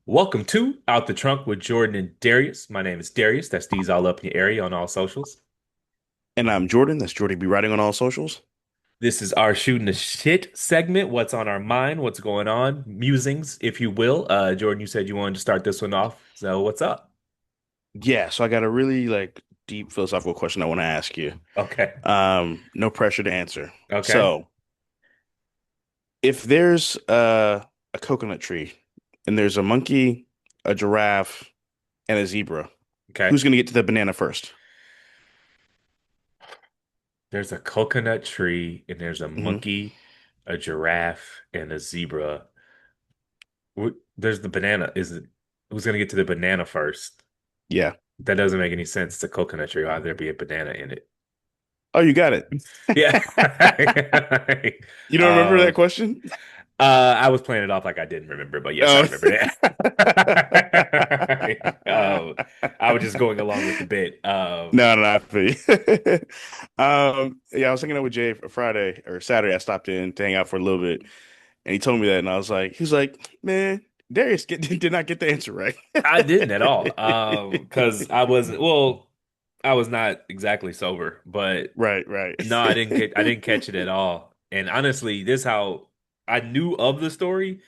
Welcome to Out the Trunk with Jordan and Darius. My name is Darius. That's D's all up in your area on all socials. And I'm Jordan. That's Jordan B. Writing on all socials. This is our shooting the shit segment. What's on our mind? What's going on? Musings, if you will. Jordan, you said you wanted to start this one off. So what's up? Yeah, so I got a really deep philosophical question I want to ask you. Okay. No pressure to answer. Okay. So, if there's a coconut tree and there's a monkey, a giraffe, and a zebra, Okay. who's going to get to the banana first? There's a coconut tree and there's a Hmm. monkey, a giraffe, and a zebra. There's the banana. Is it who's gonna get to the banana first? Yeah. That doesn't make any sense. It's a coconut tree. Why would there be a banana in it? Oh, you got it. Yeah. You don't remember that Um, question? I was playing it off like I didn't remember, but yes, I Oh. remember that. I was just going along with the bit. No, no, I feel you. Yeah, I was hanging out with Jay Friday or Saturday. I stopped in to hang out for a little bit, and he told me that, and I was like, he was like, "Man, did not get the answer right." I didn't at all. Because I was not exactly sober, but Right, right. no, I didn't catch it at all. And honestly, this how I knew of the story,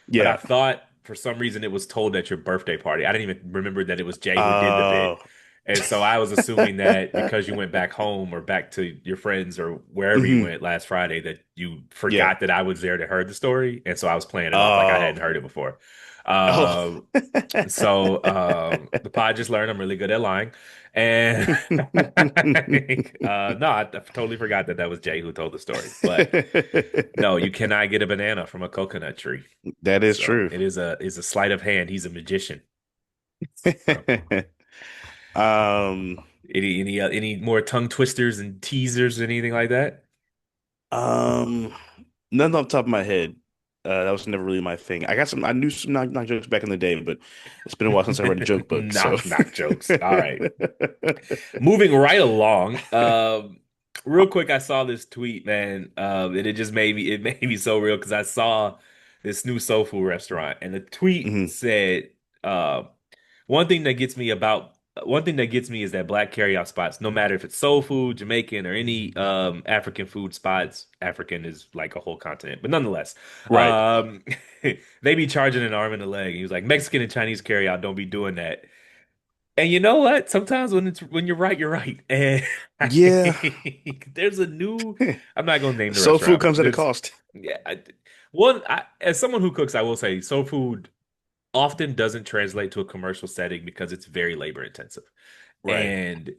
but I Yeah. thought for some reason it was told at your birthday party. I didn't even remember that it was Jay who did the Oh. bit. And so I was assuming that because you went back home or back to your friends or wherever you Hmm. went last Friday, that you Yeah. forgot that I was there to heard the story. And so I was playing it off like I hadn't Oh. heard it before. Oh. Um, the pod just learned I'm really good at lying. And no, I totally forgot that that was Jay who told the story. But no, you cannot get a banana from a coconut tree. That is So true. it is a sleight of hand. He's a magician. So Um, any more tongue twisters and teasers, anything like that? um, None off the top of my head. That was never really my thing. I knew some knock jokes back in the day, but it's been a while since I read a joke book, so. Knock jokes. All right. Moving right along. Real quick, I saw this tweet, man. And it just made me so real because I saw this new soul food restaurant, and the tweet Mhm. said, uh, one thing that gets me about one thing that gets me is that black carryout spots, no matter if it's soul food, Jamaican, or any African food spots, African is like a whole continent, but nonetheless, Right. um, they be charging an arm and a leg. He was like, Mexican and Chinese carryout, don't be doing that. And you know what? Sometimes when you're right, you're right. And Yeah. there's a new. I'm not gonna name the Soul food restaurant, comes but at a there's cost. yeah. As someone who cooks, I will say soul food often doesn't translate to a commercial setting because it's very labor intensive. Right. And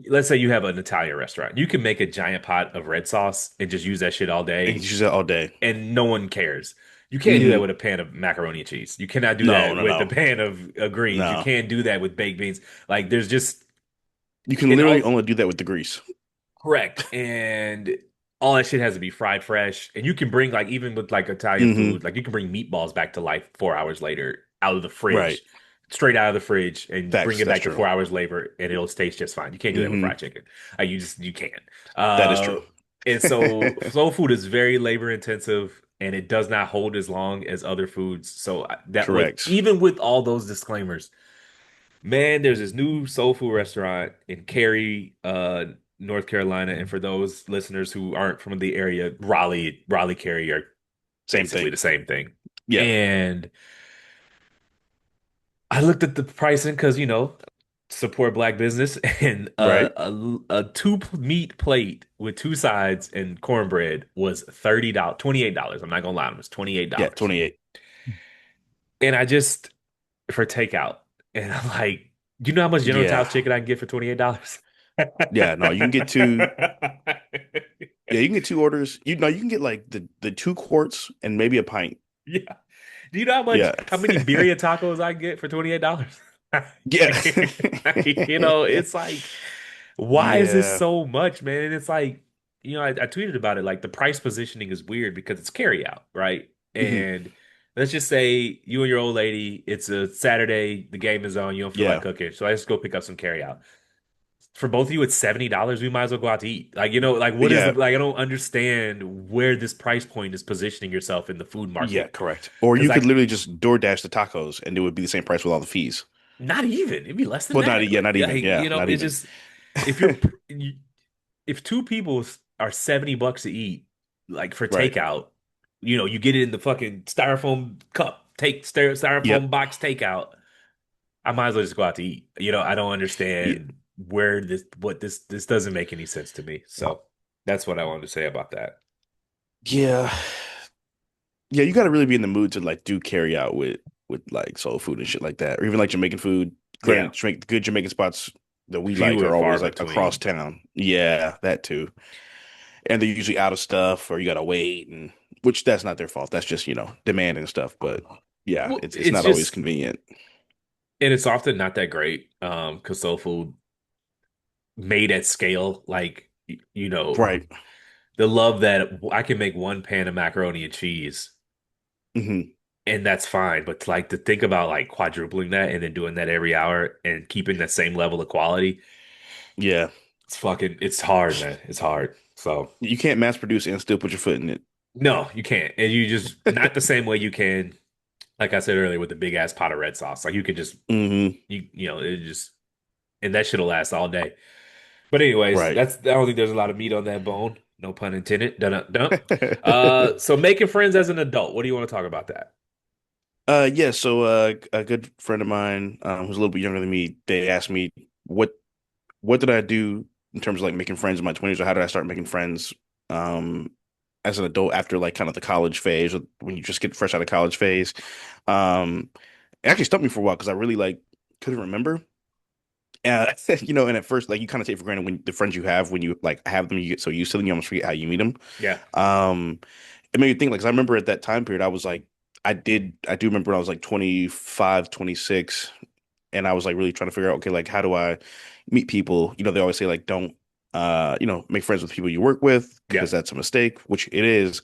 let's say you have an Italian restaurant, you can make a giant pot of red sauce and just use that shit all And you day, use that all day. and no one cares. You can't do that Hmm. with a pan of macaroni and cheese. You cannot do No, that no, with a no. pan of greens. You No. can't do that with baked beans. Like there's just You can and literally all only do that with the grease. correct. And all that shit has to be fried fresh. And you can bring like even with like Italian Hmm. food, like you can bring meatballs back to life 4 hours later out of the Right. fridge, straight out of the fridge, and bring it That's back to true. 4 hours later, and it'll taste just fine. You can't do that with Hmm. fried chicken. You can't. That is Uh, true. and so soul food is very labor intensive. And it does not hold as long as other foods. So that with Correct. even with all those disclaimers, man, there's this new soul food restaurant in Cary, North Carolina. And for those listeners who aren't from the area, Raleigh, Cary are Same basically thing. the same thing. Yeah. And I looked at the pricing because, support black business and Right. a two meat plate with two sides and cornbread was $30, $28. I'm not gonna lie, it was Yeah. $28. 28. And I just for takeout. And I'm like, do you know how much General Yeah. Tso's chicken I can get for $28? Yeah. No, you can get two. Yeah, you can get two orders. You know, you can get like the 2 quarts and maybe a pint. Yeah. Do you know Yeah. how many birria tacos I get for $28? Yeah. It's like, why is this Yeah. so much, man? And it's like, I tweeted about it. Like the price positioning is weird because it's carry out, right? Hmm. And let's just say you and your old lady, it's a Saturday, the game is on, you don't feel like Yeah. cooking. So let's go pick up some carry out. for both of you, it's $70. We might as well go out to eat. Like, like what is the Yeah, like? I don't understand where this price point is positioning yourself in the food yeah, market. correct. Or Because you could like, literally just DoorDash the tacos, and it would be the same price with all the fees. not even. It'd be less than Well, not that. yeah, not even. Like, Yeah, not it's even. just if if two people are $70 to eat, like for Right. takeout, you get it in the fucking styrofoam cup, Yep. styrofoam box takeout. I might as well just go out to eat. I don't Yeah. understand this doesn't make any sense to me. So that's what I wanted to say about that. Yeah. Yeah, you got to really be in the mood to like do carry out with like soul food and shit like that, or even like Jamaican food. Yeah, Granted, the good Jamaican spots that we like few are and far always like across between. town. Yeah, that too. And they're usually out of stuff, or you gotta wait, and which that's not their fault. That's just demand and stuff. But yeah, Well, it's it's not always just convenient. and it's often not that great. Because soul food made at scale, like Right. the love that I can make one pan of macaroni and cheese, Hmm. and that's fine. But like to think about like quadrupling that and then doing that every hour and keeping that same level of quality, Yeah. it's hard, man. It's hard. So You can't mass produce and still put your foot in it. no, you can't. And you just not the same way you can, like I said earlier, with the big ass pot of red sauce. Like you could just Hmm. it just and that shit'll last all day. But anyways, Right. I don't think there's a lot of meat on that bone. No pun intended. Dun dun. So making friends as an adult. What do you want to talk about that? Yeah, so a good friend of mine, who's a little bit younger than me, they asked me what did I do in terms of like making friends in my 20s, or how did I start making friends um as an adult after like kind of the college phase, or when you just get fresh out of college phase. It actually stumped me for a while because I really like couldn't remember. And and at first like you kind of take for granted when the friends you have when you like have them, you get so used to them, you almost forget how you meet them. Yeah. Um it made me think like 'cause I remember at that time period I was like I do remember when I was like 25, 26, and I was like really trying to figure out, okay, like how do I meet people? They always say like don't make friends with people you work with Yeah. because that's a mistake, which it is,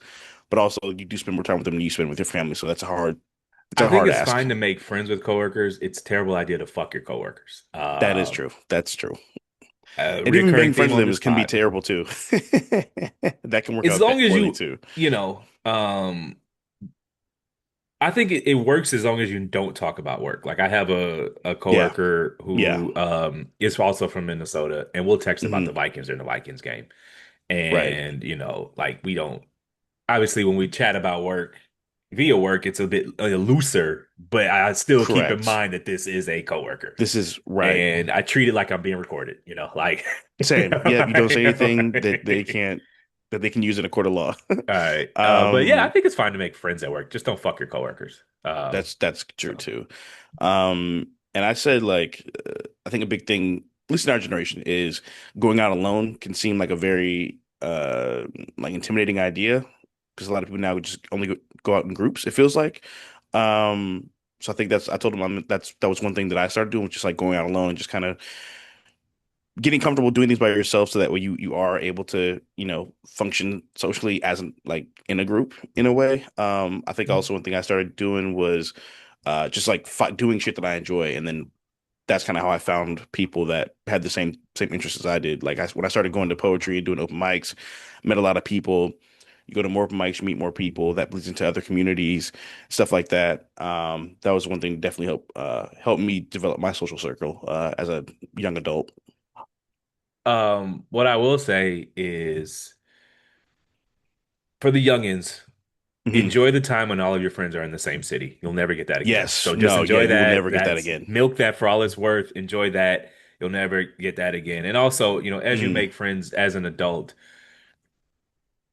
but also you do spend more time with them than you spend with your family, so it's I a think hard it's ask. fine to make friends with coworkers. It's a terrible idea to fuck your coworkers. That is true. That's true. And even Reoccurring making friends theme with on them this can be pod. terrible too. That can work As out long as poorly you, too. you know, um, I think it works as long as you don't talk about work. Like I have a Yeah. coworker Yeah. who is also from Minnesota, and we'll text about the Hmm. Vikings during the Vikings game. Right. And like we don't obviously when we chat about work via work, it's a bit looser, but I still keep in Correct. mind that this is a coworker, This is right. and I treat it like I'm being recorded. Like, Same. Yep. You don't say anything that they like, can't that they can use in a court of law. all right. But yeah, I Um, think it's fine to make friends at work. Just don't fuck your coworkers. that's true So too. And I said like I think a big thing, at least in our generation, is going out alone can seem like a very like intimidating idea because a lot of people now just only go out in groups, it feels like. So I think I told him that was one thing that I started doing, just like going out alone and just kind of getting comfortable doing things by yourself so that way you are able to function socially as like in a group in a way. I think also one thing I started doing was just like doing shit that I enjoy, and then that's kind of how I found people that had the same interests as I did. Like when I started going to poetry and doing open mics, met a lot of people. You go to more open mics, you meet more people. That bleeds into other communities, stuff like that. That was one thing that definitely helped me develop my social circle as a young adult. what I will say is for the youngins, Hmm. enjoy the time when all of your friends are in the same city. You'll never get that again. Yes. So just No. Yeah. enjoy You will that. never get that That's again. milk that for all it's worth. Enjoy that. You'll never get that again. And also, as you Mm. make friends as an adult,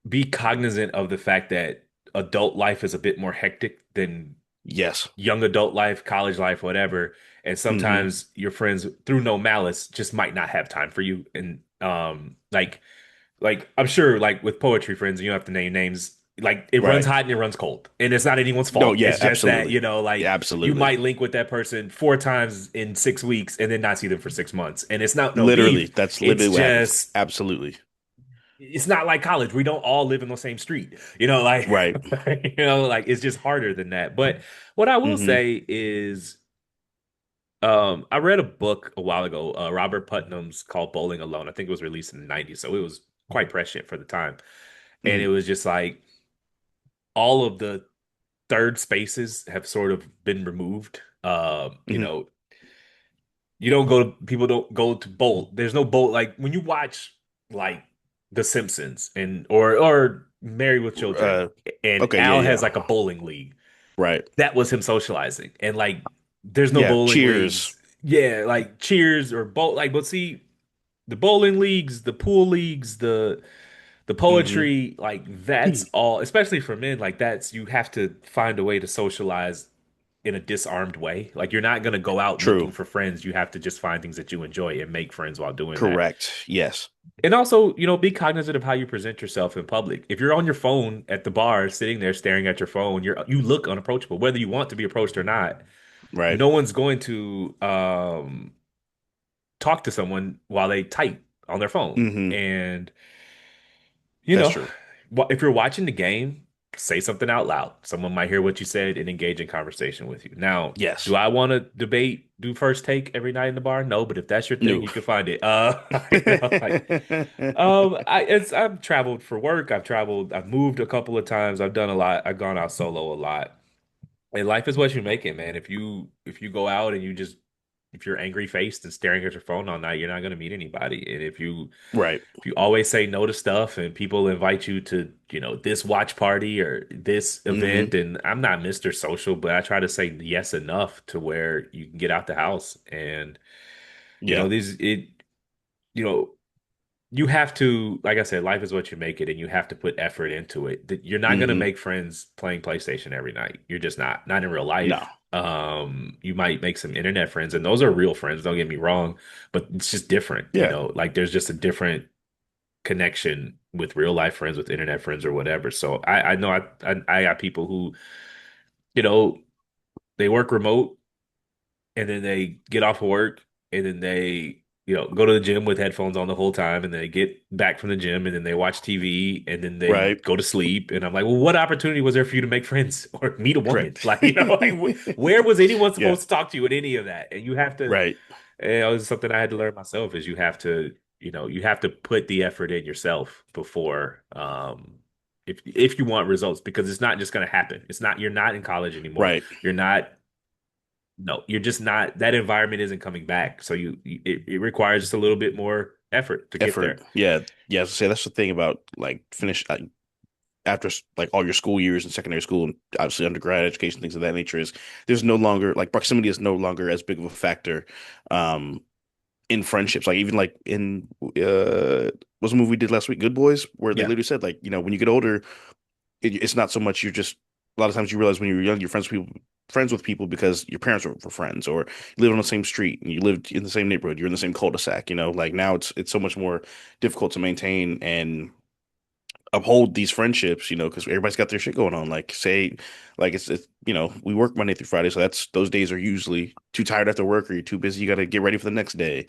be cognizant of the fact that adult life is a bit more hectic than Yes. young adult life, college life, whatever. And Hmm. sometimes your friends, through no malice, just might not have time for you. And like I'm sure, like with poetry friends, you don't have to name names. Like it runs Right. hot and it runs cold, and it's not anyone's No. fault. Yeah. It's just that Absolutely. like Yeah, you absolutely. might link with that person 4 times in 6 weeks and then not see them for 6 months, and it's not no Literally. beef. That's It's literally what happens. just Absolutely. it's not like college. We don't all live in the same street. Like Right. like it's just harder than that. But what I will Hmm. say is I read a book a while ago, Robert Putnam's called Bowling Alone. I think it was released in the 90s, so it was quite prescient for the time. And it Hmm. was just like all of the third spaces have sort of been removed. Hmm. You don't go to people don't go to bowl. There's no bowl like when you watch like The Simpsons and or Married with Children Uh, and okay, yeah, Al has yeah, like a bowling league. right. That was him socializing. And like there's no Yeah, bowling Cheers. leagues. Yeah, like Cheers or bowl like but see the bowling leagues, the pool leagues, the Hmm. poetry, like that's all, especially for men, like that's you have to find a way to socialize in a disarmed way. Like you're not going to go out looking True. for friends. You have to just find things that you enjoy and make friends while doing that. Correct. Yes. And also, be cognizant of how you present yourself in public. If you're on your phone at the bar, sitting there staring at your phone, you look unapproachable, whether you want to be approached or not. Right. No one's going to talk to someone while they type on their phone. Hmm. And you That's know, true. if you're watching the game, say something out loud. Someone might hear what you said and engage in conversation with you. Now, do Yes. I want to do first take every night in the bar? No, but if that's your thing, No. you can find it. I've traveled for work. I've moved a couple of times. I've done a lot. I've gone out solo a lot. And life is what you make it, man. If you go out and if you're angry faced and staring at your phone all night, you're not going to meet anybody. And Right. if you always say no to stuff and people invite you to, this watch party or this event, Hmm. and I'm not Mr. Social, but I try to say yes enough to where you can get out the house and, Yeah. these it you know you have to, like I said, life is what you make it, and you have to put effort into it. You're not going to Hmm. make friends playing PlayStation every night. You're just not in real No. life. You might make some internet friends, and those are real friends. Don't get me wrong, but it's just different. Yeah. Like there's just a different connection with real life friends, with internet friends, or whatever. So I know I got people who you know they work remote and then they get off of work and then they go to the gym with headphones on the whole time and then they get back from the gym and then they watch TV and then they Right. go to sleep and I'm like, well, what opportunity was there for you to make friends or meet a woman? Correct. Like, like where was anyone Yeah. supposed to talk to you in any of that? And you have to, Right. it's something I had to learn myself is you have to put the effort in yourself before if you want results because it's not just going to happen. You're not in college anymore. Right. You're not no, you're just not, that environment isn't coming back. So it requires just a little bit more effort to get Effort. there. Yeah. Yeah. Say that's the thing about like finish after like all your school years in secondary school and obviously undergrad education, things of that nature is there's no longer like proximity is no longer as big of a factor. Um, in friendships, like even like in what's a movie we did last week, Good Boys, where they Yeah. literally said like, when you get older, it's not so much you're just a lot of times you realize when you're young, you're friends with people because your parents were friends or you live on the same street and you lived in the same neighborhood, you're in the same cul-de-sac, like now it's so much more difficult to maintain and uphold these friendships, because everybody's got their shit going on. Like say, like it's we work Monday through Friday, so those days are usually too tired after work or you're too busy, you got to get ready for the next day.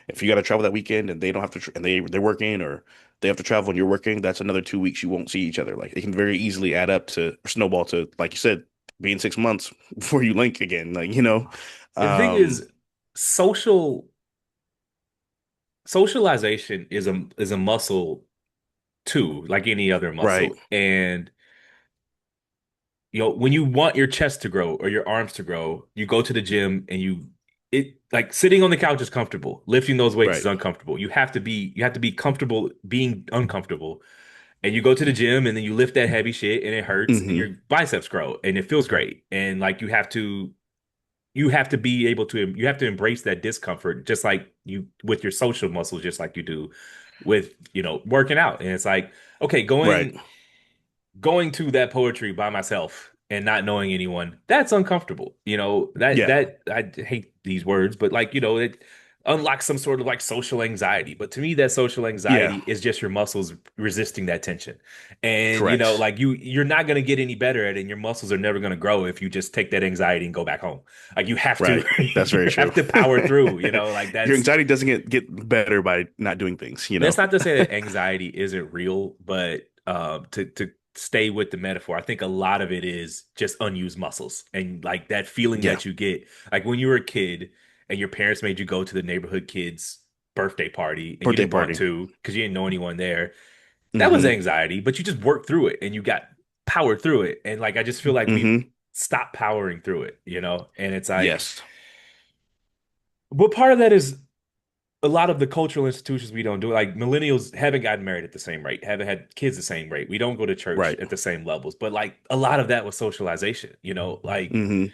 If you got to travel that weekend and they don't have to, and they're working or they have to travel and you're working, that's another 2 weeks you won't see each other. Like it can very easily add up to or snowball to, like you said, being 6 months before you link again. And the thing Um, is, socialization is a muscle too, like any other right, muscle. And when you want your chest to grow or your arms to grow, you go to the gym and it like sitting on the couch is comfortable. Lifting those weights is right. uncomfortable. You have to be comfortable being uncomfortable. And you go to the gym and then you lift that heavy shit and it hurts and Hmm. your biceps grow and it feels great. And like you have to be able to you have to embrace that discomfort just like you with your social muscles, just like you do with, working out. And it's like, okay, Right. going to that poetry by myself and not knowing anyone, that's uncomfortable. That Yeah. that I hate these words, but like, it unlocks some sort of like social anxiety. But to me, that social Yeah. anxiety is just your muscles resisting that tension. And Correct. like you're not gonna get any better at it, and your muscles are never gonna grow if you just take that anxiety and go back home. Like you have to Right. That's very you true. have to power through, like Your that's anxiety doesn't get better by not doing things, that's not to say that anxiety isn't real, but to stay with the metaphor, I think a lot of it is just unused muscles and like that feeling Yeah. that you get like when you were a kid and your parents made you go to the neighborhood kid's birthday party and you Birthday didn't want party. to because you didn't know anyone there. That was Hmm. anxiety, but you just worked through it and you got powered through it. And like I just feel like we've Hmm. stopped powering through it, you know? And it's like, Yes. but part of that is a lot of the cultural institutions we don't do. Like millennials haven't gotten married at the same rate, haven't had kids the same rate. We don't go to church Right. at the same levels. But like a lot of that was socialization, you know, like Hmm.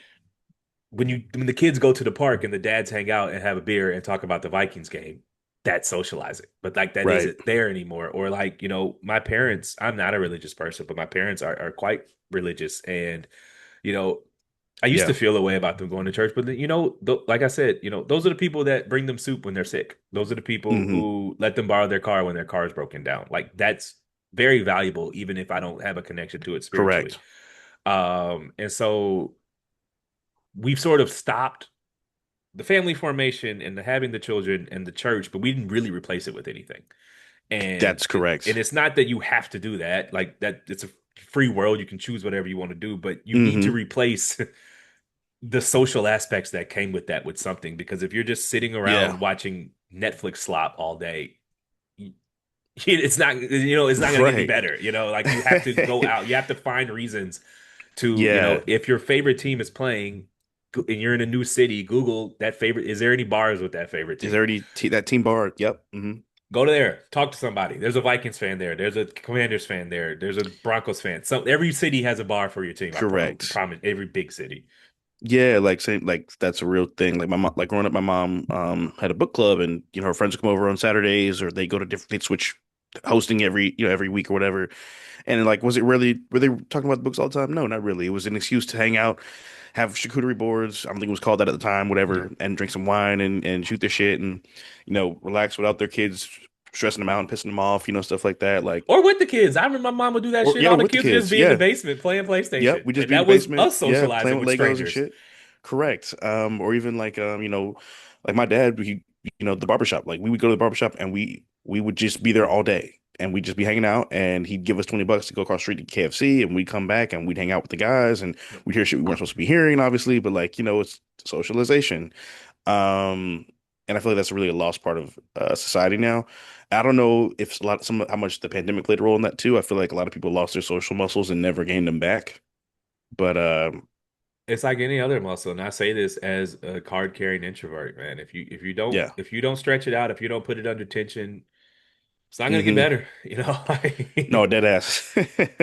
when the kids go to the park and the dads hang out and have a beer and talk about the Vikings game, that's socializing. But like that Right. isn't there anymore. Or like, you know, my parents, I'm not a religious person, but my parents are quite religious. And, you know, I used Yeah. to feel a way about them going to church, but you know, like I said, you know, those are the people that bring them soup when they're sick. Those are the people Hmm. who let them borrow their car when their car is broken down. Like that's very valuable, even if I don't have a connection to it spiritually. Correct. And so we've sort of stopped the family formation and the having the children and the church, but we didn't really replace it with anything. And That's and correct. it's not that you have to do that. Like that, it's a free world. You can choose whatever you want to do, but you need to Hmm. replace the social aspects that came with that with something because if you're just sitting Yeah. around watching Netflix slop all day, it's not it's not going to get any Right. better. You know, like you have to go out, you have to find reasons to Yeah. if your favorite team is playing and you're in a new city, Google that favorite. Is there any bars with that favorite Is team? already that team bar? Yep. Hmm. Go to there, talk to somebody. There's a Vikings fan there. There's a Commanders fan there. There's a Broncos fan. So every city has a bar for your team. I Correct. promise. Every big city. Yeah, like same, like that's a real thing. Like my mom, like growing up, my mom had a book club, and her friends would come over on Saturdays, or they go to different. They switch hosting every every week or whatever. And like, was it really? Were they talking about the books all the time? No, not really. It was an excuse to hang out, have charcuterie boards. I don't think it was called that at the time, Yeah. whatever, and drink some wine and shoot their shit and relax without their kids stressing them out and pissing them off, stuff like that. Like, Or with the kids. I remember my mom would do that or shit. yeah, All or the with the kids would just kids. be in the Yeah, basement playing yep. PlayStation. We just And be in the that was basement. us Yeah, playing socializing with with Legos and strangers. shit. Correct. Or even like like my dad, the barbershop. Like we would go to the barbershop and we would just be there all day. And we'd just be hanging out, and he'd give us $20 to go across the street to KFC, and we'd come back and we'd hang out with the guys, and we'd hear shit we weren't supposed to be hearing, obviously, but like, it's socialization. Um, and I feel like that's really a lost part of society now. I don't know if how much the pandemic played a role in that too. I feel like a lot of people lost their social muscles and never gained them back. But It's like any other muscle. And I say this as a card carrying introvert, man. yeah. If you don't stretch it out, if you don't put it under tension, it's not gonna get Hmm. better. You know, No, dead ass. like